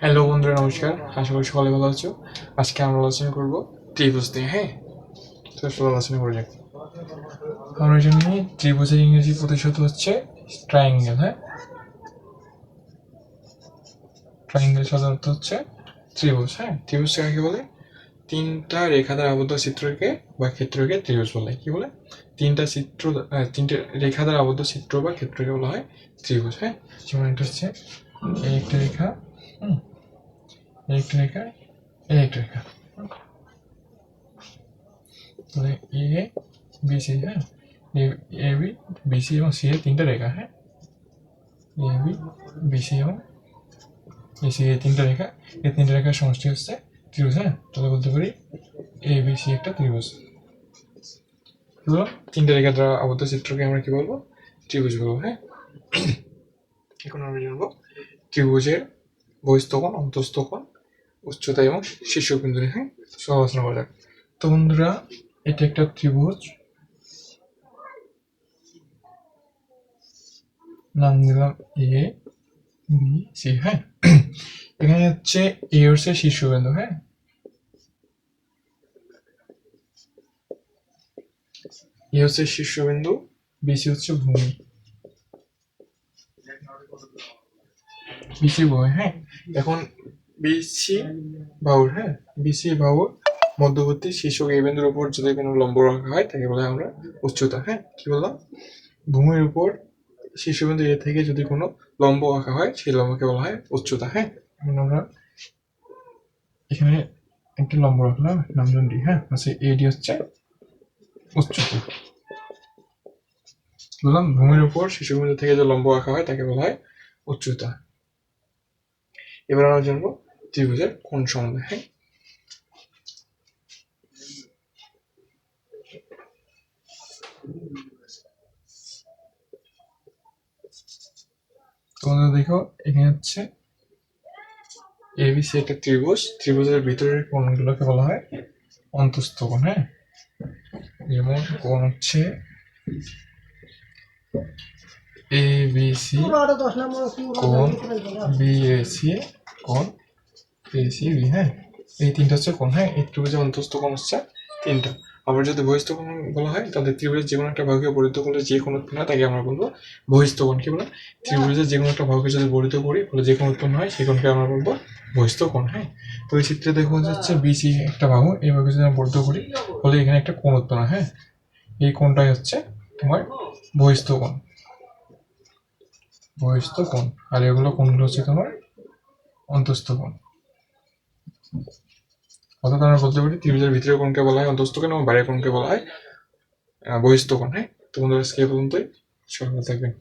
Hello বন্ধুরা, নমস্কার। আশা করি সকালে ভালো আছো। আজকে আমরা আলোচনা করবো ত্রিভুজ নিয়ে। হ্যাঁ, তো সবাই আলোচনা করে যাক। আমরা জানি ত্রিভুজের ইংরেজি প্রতিশব্দ হচ্ছে ট্রায়াঙ্গেল। হ্যাঁ, ট্রায়াঙ্গেল সাধারণত হচ্ছে ত্রিভুজ। হ্যাঁ, ত্রিভুজ কাকে বলে? তিনটা রেখা দ্বারা আবদ্ধ চিত্রকে বা ক্ষেত্রকে ত্রিভুজ বলে। কি বলে? তিনটে রেখা দ্বারা আবদ্ধ চিত্র বা ক্ষেত্রকে বলা হয় ত্রিভুজ। হ্যাঁ, যেমন এটা হচ্ছে এই একটা রেখা, এই একটা রেখা, এই একটা রেখা, মানে এ বি সি। হ্যাঁ, এ বি বি সি এবং সি এর তিনটা রেখা। হ্যাঁ, এ বি বি সি এবং এ সি এই তিনটা রেখা, এই তিনটা রেখার সমষ্টি হচ্ছে ত্রিভুজ। হ্যাঁ, তাহলে বলতে পারি এ বি সি একটা ত্রিভুজ। হলো তিনটা রেখা দ্বারা আবদ্ধ চিত্রকে আমরা কি বলবো? ত্রিভুজ বলবো। হ্যাঁ, এখন আমরা জানবো ত্রিভুজের বহিস্থ কোণ, অন্তঃস্থ কোণ, উচ্চতা এবং শীর্ষবিন্দু নিয়ে। হ্যাঁ, সব আলোচনা করা যাক। তো বন্ধুরা, এটা একটা ত্রিভুজ, নাম দিলাম এ বি সি। হ্যাঁ, এখানে হচ্ছে এ হচ্ছে শীর্ষবিন্দু। হ্যাঁ, এ হচ্ছে শীর্ষবিন্দু, বিসি হচ্ছে ভূমি, বিসি ভূমি। হ্যাঁ, এখন বিসি বাহুর, হ্যাঁ, বিসি বাহুর মধ্যবর্তী শীর্ষক এই বিন্দুর উপর যদি কোনো লম্ব রাখা হয় তাকে বলা হয় আমরা উচ্চতা। হ্যাঁ, কি বললাম? ভূমির উপর শীর্ষবিন্দু এ থেকে যদি কোনো লম্ব আঁকা হয় সেই লম্বকে বলা হয় উচ্চতা। হ্যাঁ, এখন আমরা এখানে একটা লম্ব রাখলাম, নামজন ডি। হ্যাঁ, আচ্ছা, এডি হচ্ছে উচ্চতা। বললাম ভূমির উপর শীর্ষবিন্দু থেকে যে লম্ব আঁকা হয় তাকে বলা হয় উচ্চতা। এবার আমরা জানবো ত্রিভুজের কোণ সম্বন্ধে। হ্যাঁ, তোমরা দেখো এখানে হচ্ছে এবিসি একটা ত্রিভুজ, ত্রিভুজের ভিতরের কোণগুলোকে বলা হয় অন্তঃস্থ কোণ। হ্যাঁ, যেমন কোণ হচ্ছে এ বি সি কোণ, বি এ সি কোণ, এ সি বি। হ্যাঁ, এই তিনটা হচ্ছে কোণ। হ্যাঁ, এই ত্রিভুজের অন্তঃস্থ কোণ হচ্ছে তিনটা। আবার যদি বহিস্থ কোণ বলা হয় তাহলে ত্রিভুজের যে কোনো একটা ভাগকে বর্ধিত করলে যে কোণ উৎপন্ন হয় তাকে আমরা বলবো বহিস্থ কোণ। কি বলে? ত্রিভুজের যে কোনো একটা ভাগকে যদি বর্ধিত করি ফলে যে কোণ উৎপন্ন হয় সেই কোণকে আমরা বলবো বহিস্থ কোণ। হ্যাঁ, তো এই চিত্রে দেখা যাচ্ছে বিসি একটা বাহু, এই ভাগে যদি আমরা বর্ধিত করি ফলে এখানে একটা কোণ উৎপন্ন হয়। হ্যাঁ, এই কোণটাই হচ্ছে তোমার বহিস্থ কোণ, বহিস্থ কোণ। আর এগুলো কোণগুলো হচ্ছে তোমার অন্তঃস্থ কোণ। অর্থাৎ আমরা বলতে পারি ত্রিভুজের ভিতরের কোণকে বলা হয় অন্তঃস্থ কোণ এবং বাইরের কোণকে বলা হয় বহিস্থ কোণ। হ্যাঁ, তো বন্ধুরা আজকে এই পর্যন্তই। সবাই ভালো থাকবেন।